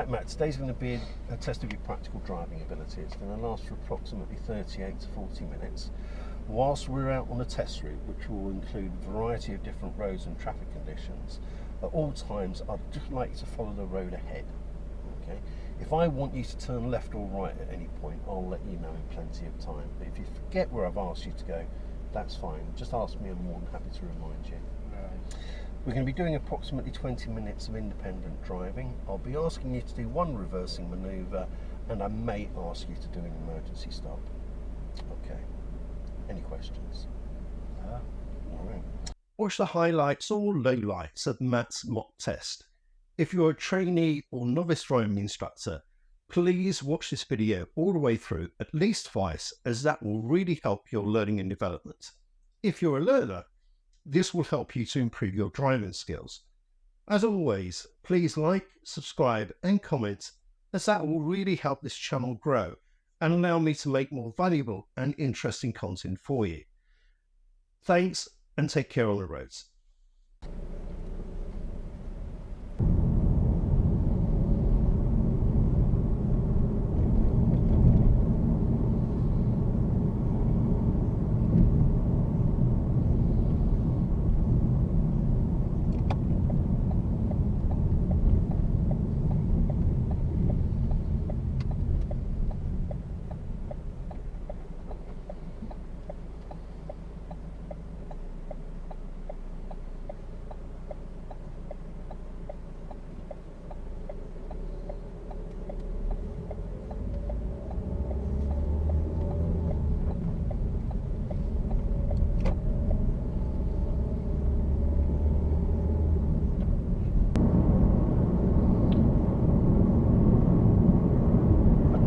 Right, Matt, today's going to be a test of your practical driving ability. It's going to last for approximately 38 to 40 minutes. Whilst we're out on a test route, which will include a variety of different roads and traffic conditions, at all times I'd just like you to follow the road ahead. Okay? If I want you to turn left or right at any point, I'll let you know in plenty of time. But if you forget where I've asked you to go, that's fine. Just ask me, I'm more than happy to remind you. Right. We're going to be doing approximately 20 minutes of independent driving. I'll be asking you to do one reversing manoeuvre, and I may ask you to do an emergency stop. Okay. Any questions? Ah. All right. Watch the highlights or lowlights of Matt's mock test. If you're a trainee or novice driving instructor, please watch this video all the way through at least twice, as that will really help your learning and development. If you're a learner, this will help you to improve your driving skills. As always, please like, subscribe and comment, as that will really help this channel grow and allow me to make more valuable and interesting content for you. Thanks and take care on the roads.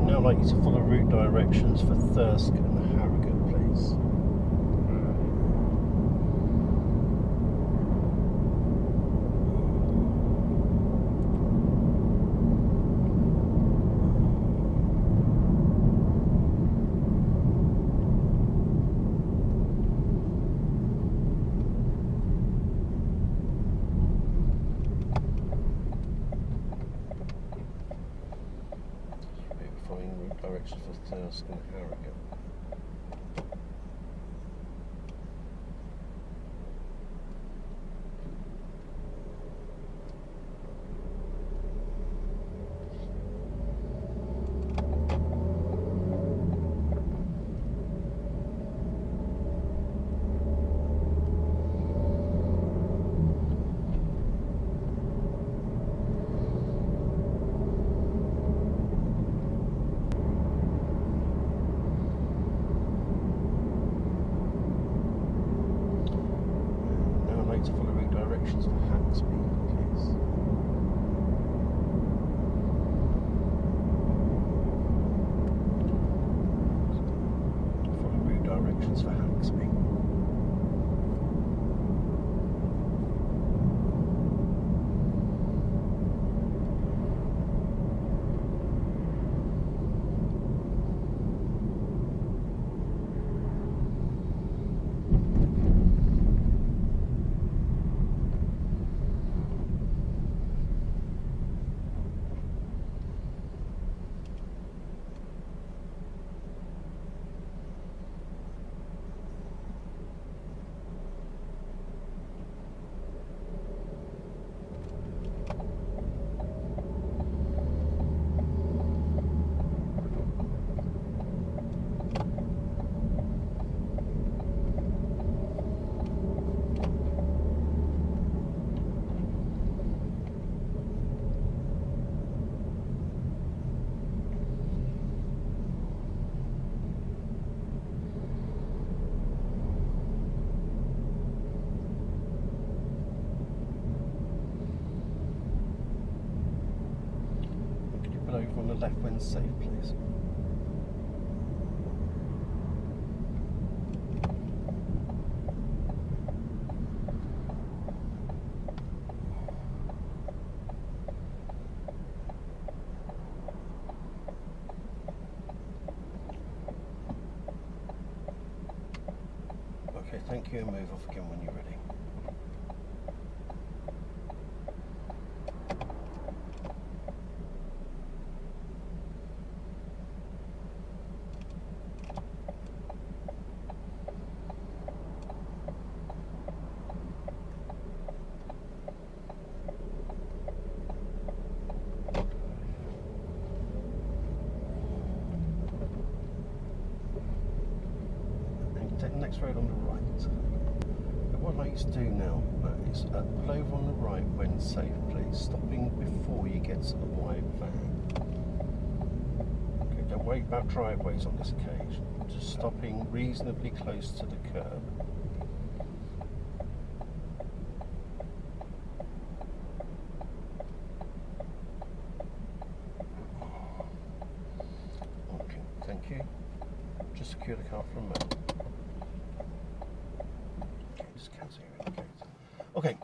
I'd like you to follow route directions for Thirsk and Harrogate, please. Following route directions for Thirsk and Harrogate. To follow route directions for Hacksby, please. Follow route directions for Hacksby. Over on the left when safe, please. Okay, thank you, and move off again when you're ready. next road on the right. And what I'd like you to do now, Matt, is pull over on the right when safe, please, stopping before you get to the white van. Okay, don't worry about driveways on this occasion, just stopping reasonably close to the curb. Okay, thank you. Just secure the car for a moment. Okay, just cancel your indicator. Okay,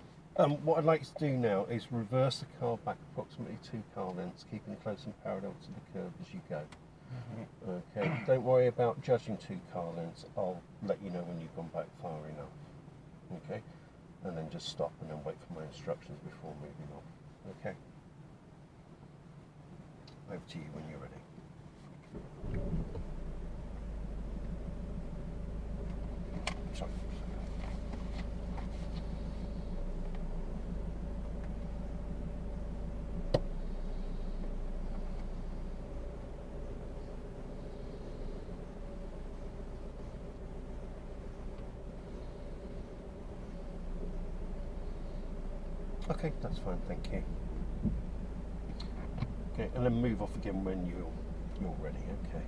what I'd like you to do now is reverse the car back approximately 2 car lengths, keeping close and parallel to the curb as you go. Okay, don't worry about judging 2 car lengths. I'll let you know when you've gone back far enough. Okay, and then just stop and then wait for my instructions before moving on. Okay, over to you when you're ready. Sorry. Okay, that's fine, thank you. Okay, and then move off again when you're ready, okay.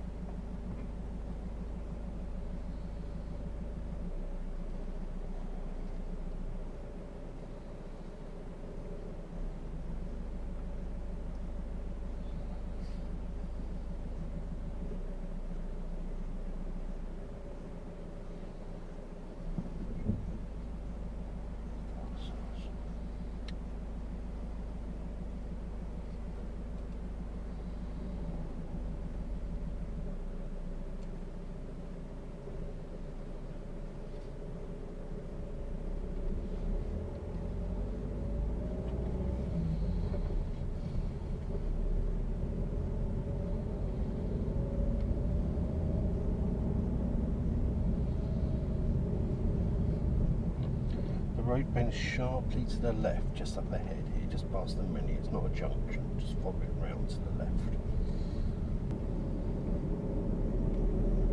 The road bends sharply to the left, just up ahead here, just past the mini. It's not a junction, just follow it round to the left.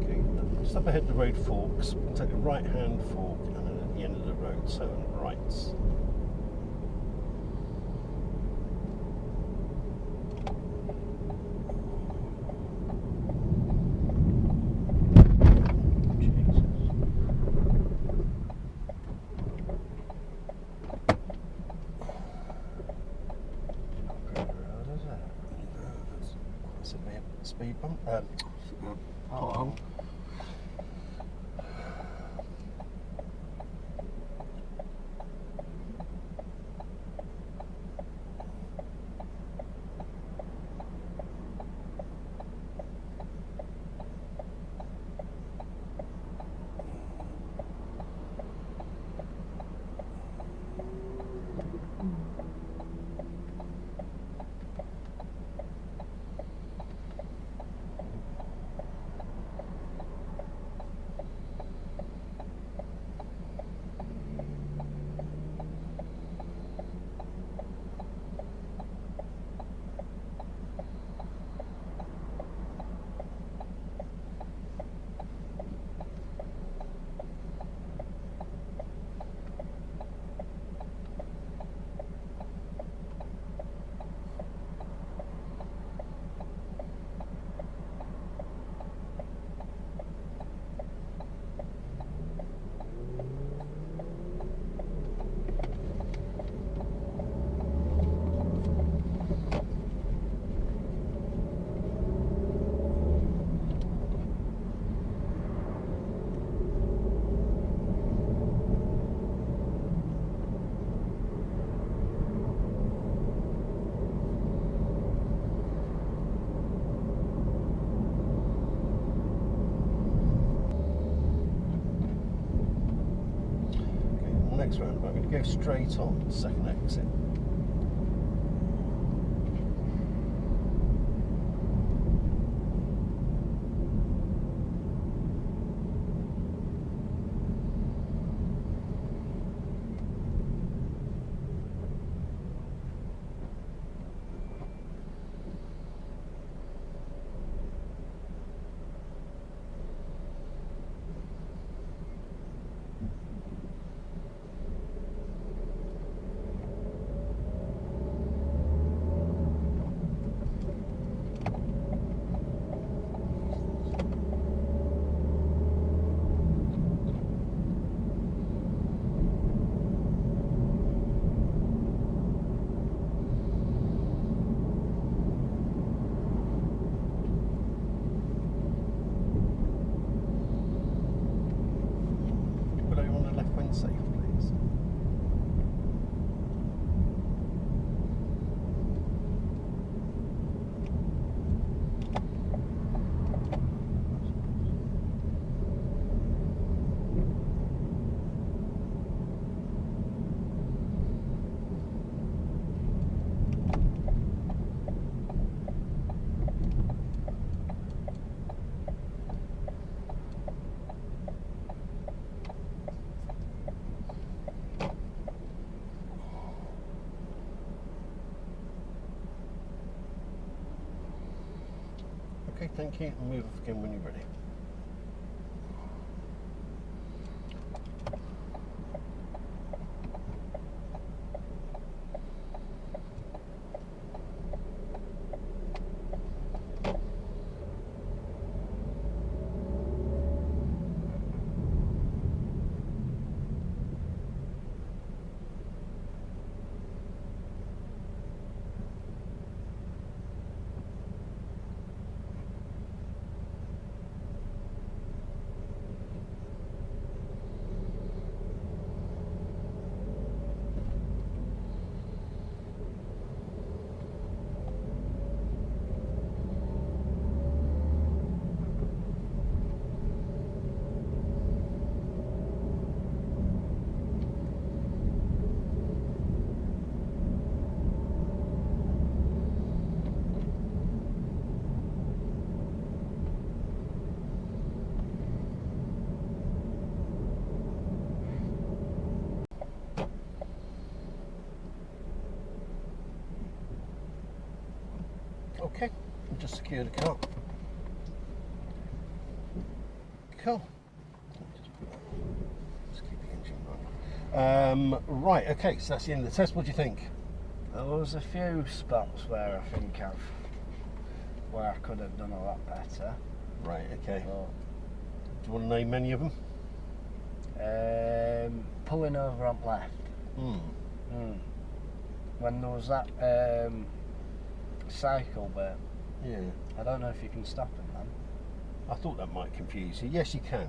Okay, just up ahead the road forks, take the right hand fork and then at the end of the road turn right. Speed bump. Pothole. Next round, I'm going to go straight on the second exit. unsafe, please. Okay, thank you. And move off again when you're ready. Okay, and just secure the car. Cool. Just keep the engine running. Right, okay, so that's the end of the test. What do you think? There was a few spots where I think where I could have done a lot better. Right, okay. But, Do you want to name any of them? pulling over on left. When there was that cycle bit, Yeah. I don't know if you can stop it, man. I thought that might confuse you. Yes, you can.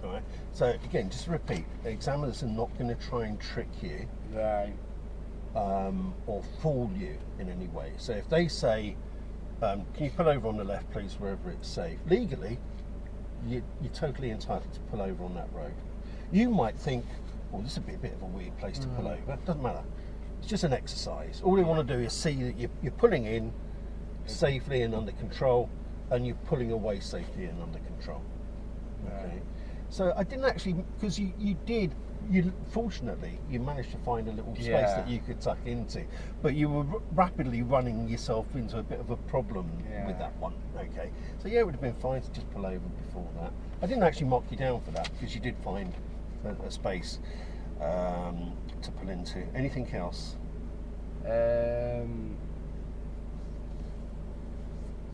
All right. So again, just to repeat, examiners are not going to try and trick you Right. or fool you in any way. So if they say, can you pull over on the left, please, wherever it's safe, legally, you're totally entitled to pull over on that road. You might think, well, this would be a bit of a weird place to pull over. Doesn't matter. It's just an exercise. All they want to do is see that you're pulling in safely and under control, and you're pulling away safely and under control. Okay. Right. So I didn't actually, because fortunately you managed to find a little space Yeah. that you could tuck into, but you were rapidly running yourself into a bit of a problem Yeah. with that one. Okay. So yeah, it would have been fine to just pull over before that. I didn't actually mark you down for that because you did find a space to pull into. Anything else?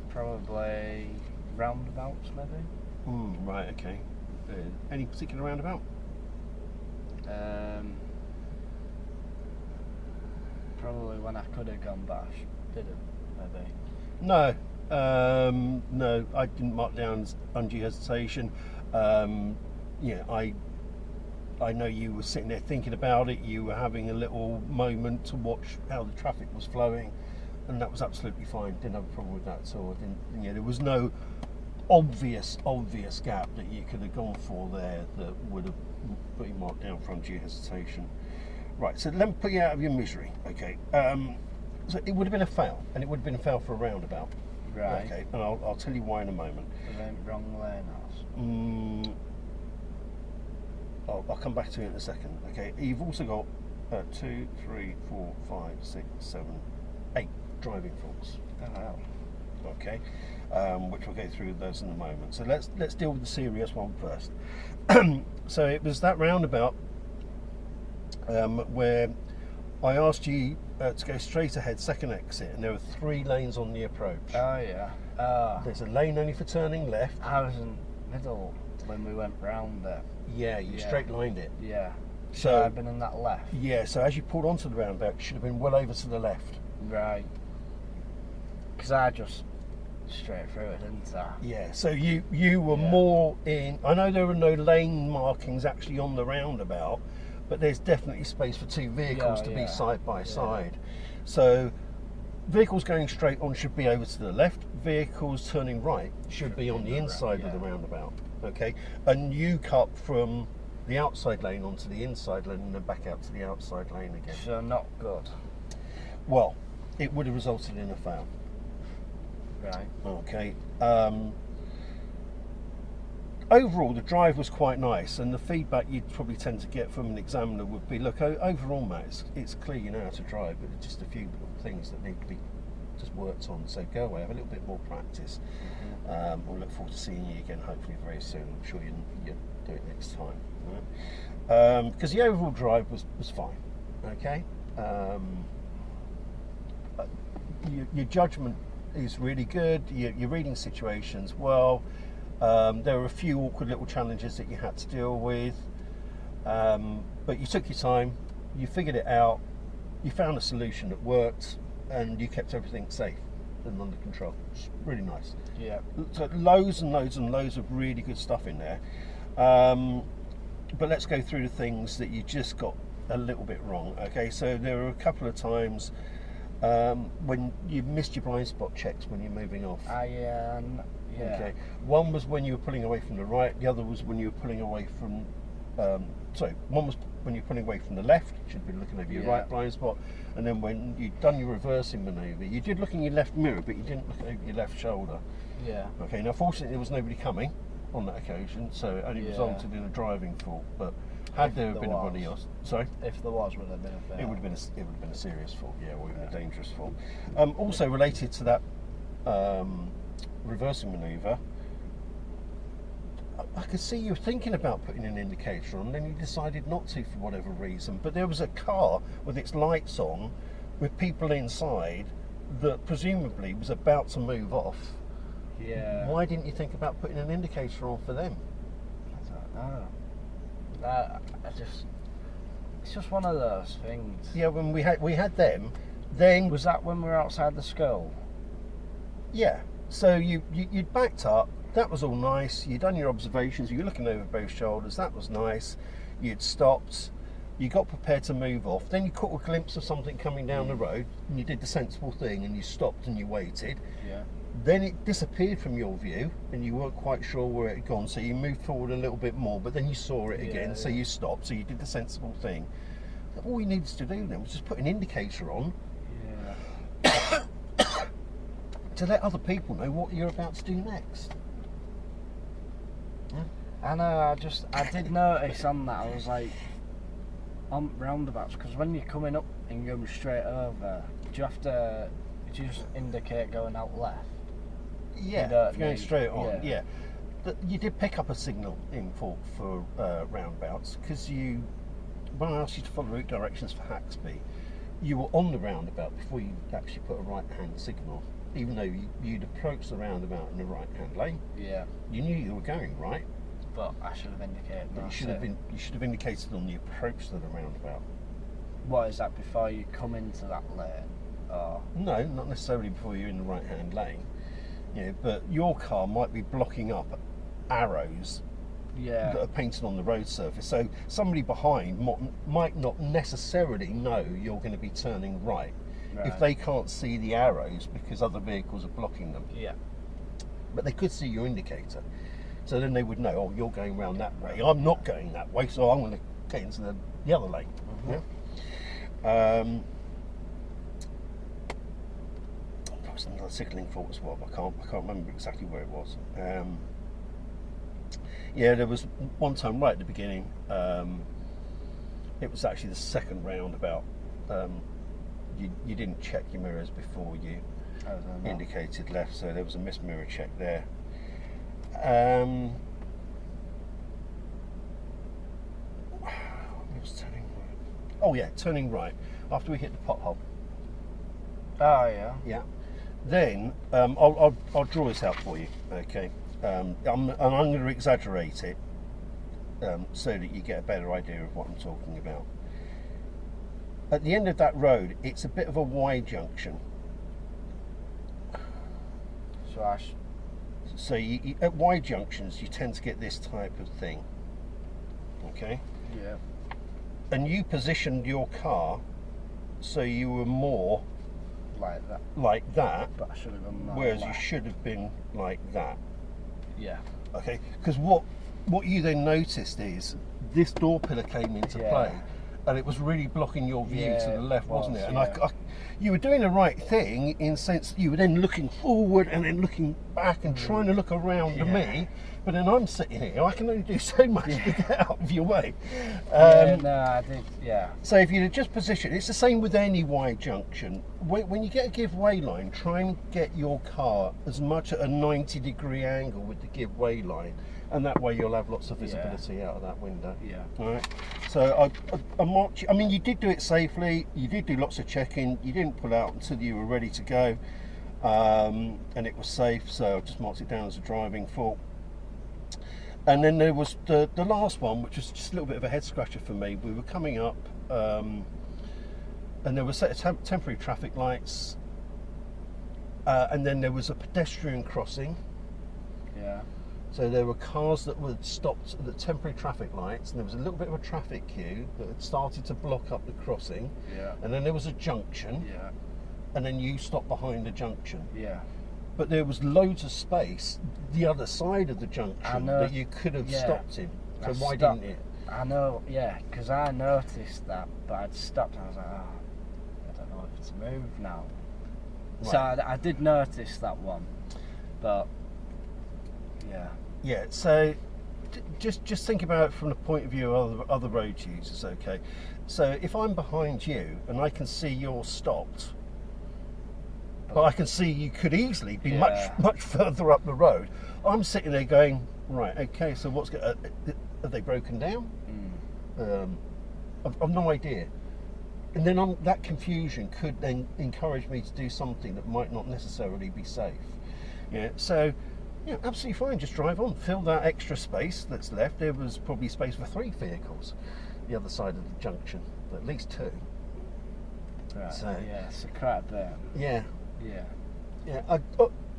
Probably roundabouts, maybe. Right. Okay. Any particular roundabout? Probably when I could have gone, but I didn't, maybe. No, no, I didn't mark down undue hesitation. Yeah, I know you were sitting there thinking about it. You were having a little moment to watch how the traffic was flowing, and that was absolutely fine. Didn't have a problem with that at all. I didn't. Yeah, there was no obvious gap that you could have gone for there that would have put you marked down for undue hesitation. Right, so let me put you out of your misery. Okay, so it would have been a fail, and it would have been a fail for a roundabout. Right. Okay, and I'll tell you why in a moment. I went wrong lane house. I'll come back to it in a second. Okay, you've also got 2, 3, 4, 5, 6, 7, 8 driving faults. Oh, wow. Okay, which we'll go through those in a moment. So let's deal with the serious one first. So it was that roundabout where I asked you to go straight ahead, second exit, and there were 3 lanes on the approach. Oh, yeah. Oh, There's a lane only for turning left. I was in middle when we went round it. Yeah, you Yeah. straight lined it. Yeah. So So I've been in that left. yeah, so as you pulled onto the roundabout, you should have been well over to the left. Right. Because I just straight through it, didn't I? Yeah, so you were more in. I know there were no lane markings actually on the roundabout, but there's definitely space for two vehicles to be side by side. So vehicles going straight on should be over to the left. Vehicles turning right should be on the inside of the roundabout. Okay, and you cut from the outside lane onto the inside lane and then back out to the outside lane again. So not good. Well, it would have resulted in a foul. Right. Okay. Overall, the drive was quite nice, and the feedback you'd probably tend to get from an examiner would be, look, overall, Matt, it's clear you know how to drive, but there's just a few little things that need to be just worked on. So go away, have a little bit more practice. We'll look forward to seeing you again, hopefully very soon. I'm sure you'll do it next time. Right? Because the overall drive was fine. Okay. Your judgment is really good. You're reading situations well. There were a few awkward little challenges that you had to deal with, but you took your time, you figured it out, you found a solution that worked, and you kept everything safe and under control. It's really nice. Yeah. So loads and loads and loads of really good stuff in there. But let's go through the things that you just got a little bit wrong. Okay, so there were a couple of times when you missed your blind spot checks when you're moving off. Yeah. Okay. One was when you were pulling away from the right. The other was when you were pulling away from. One was when you're pulling away from the left. You should be looking over your right blind spot. And then when you'd done your reversing manoeuvre, you did look in your left mirror, but you didn't look over your left shoulder. Yeah. Okay. Now, fortunately, there was nobody coming on that occasion, so it only resulted in a driving fault. But had there been anybody else, sorry, if there was, would have been a fail. it would have been a serious fault. Yeah, or even a dangerous fault. Also related to that. Reversing manoeuvre, I could see you thinking about putting an indicator on, then you decided not to for whatever reason. But there was a car with its lights on, with people inside, that presumably was about to move off. Yeah. Why didn't you think about putting an indicator on for them? I don't know. It's just one of those things. Yeah, when we had them, then Was that when we were outside the school? yeah. So you'd backed up, that was all nice, you'd done your observations, you were looking over both shoulders, that was nice, you'd stopped, you got prepared to move off, then you caught a glimpse of something coming down the road, and you did the sensible thing and you stopped and you waited. Yeah. Then it disappeared from your view and you weren't quite sure where it had gone, so you moved forward a little bit more, but then you saw it again, so you stopped, so you did the sensible thing. All you needed to do then was just put an indicator on, to let other people know what you're about to do next. Yeah. I know, I did notice on that, I was like, on roundabouts, because when you're coming up and going straight over, do you just indicate going out left? Yeah, if you're going straight on, yeah. You did pick up a signal in for roundabouts, because when I asked you to follow route directions for Haxby, you were on the roundabout before you actually put a right-hand signal. Even though you'd approached the roundabout in the right-hand lane, you knew you were going right. But I should have indicated. But you should have indicated on the approach to the roundabout. What is that, before you come into that lane? Or? No, not necessarily before you're in the right-hand lane. Yeah, but your car might be blocking up arrows that are painted on the road surface. So somebody behind might not necessarily know you're going to be turning right. If they can't see the arrows because other vehicles are blocking them. Yeah. But they could see your indicator. So then they would know, oh, you're going round that way. I'm not going that way, so I'm going to get into the other lane. Yeah. There was another signalling fault as well, but I can't remember exactly where it was. Yeah, there was one time right at the beginning. It was actually the second roundabout. You didn't check your mirrors before you indicated left, so there was a missed mirror check there. It was turning right. Oh yeah, turning right after we hit the pothole. Oh yeah. Yeah. Then I'll draw this out for you. Okay. I'm going to exaggerate it so that you get a better idea of what I'm talking about. At the end of that road, it's a bit of a Y junction. So So I So at Y junctions, you tend to get this type of thing. Okay. yeah. And you positioned your car so you were more Like that. like that, But I should have done that. whereas you should have been like that. Yeah. Okay. Because what you then noticed is this door pillar came into play, and it was really blocking your view to the left, wasn't it? And you were doing the right thing in the sense that you were then looking forward and then looking back and trying to look around to me. But then I'm sitting here, I can only do so much to get out of your way. No, I did, yeah. So if you just position, it's the same with any Y junction. When you get a give way line, try and get your car as much at a 90-degree angle with the give way line, and that way you'll have lots of visibility out of that window. Yeah. All right. So I marked you. I mean, you did do it safely. You did do lots of checking. You didn't pull out until you were ready to go, and it was safe. So I just marked it down as a driving fault. And then there was the last one, which was just a little bit of a head scratcher for me. We were coming up, and there were a set of temporary traffic lights, and then there was a pedestrian crossing. Yeah. So there were cars that were stopped at the temporary traffic lights, and there was a little bit of a traffic queue that had started to block up the crossing. Yeah. And then there was a junction. Yeah. And then you stopped behind the junction. Yeah. But there was loads of space the other side of the junction that you could have stopped in. So why didn't you? I know, yeah, because I noticed that, but I'd stopped and I was like, oh, I don't know if to move now. Right. So I did notice that one, but yeah. Yeah, so just think about it from the point of view of other road users, okay? So if I'm behind you and I can see you're stopped, but I can see you could easily be much further up the road. I'm sitting there going, right, okay, so what's are they broken down? I've no idea. And then that confusion could then encourage me to do something that might not necessarily be safe. Yeah, so yeah, absolutely fine. Just drive on, fill that extra space that's left. There was probably space for 3 vehicles the other side of the junction, at least 2. Right. So yeah, so quite a bit. Yeah. Yeah. Yeah,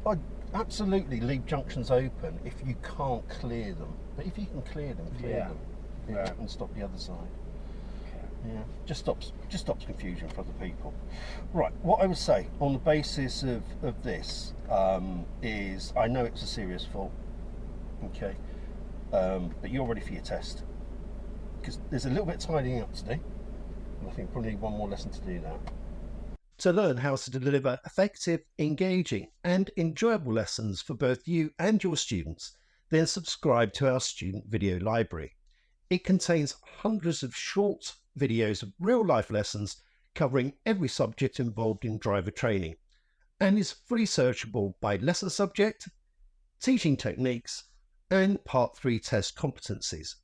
I'd absolutely leave junctions open if you can't clear them. But if you can clear them, clear them. Yeah, and stop the other side. Okay. Yeah, just stops confusion for other people. Right, what I would say on the basis of this is I know it's a serious fault. Okay, but you're ready for your test because there's a little bit of tidying up to do. And I think probably need one more lesson to do that. To learn how to deliver effective, engaging and enjoyable lessons for both you and your students, then subscribe to our student video library. It contains hundreds of short videos of real-life lessons covering every subject involved in driver training and is fully searchable by lesson subject, teaching techniques and Part 3 test competencies.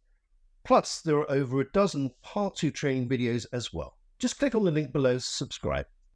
Plus, there are over a dozen Part 2 training videos as well. Just click on the link below to subscribe.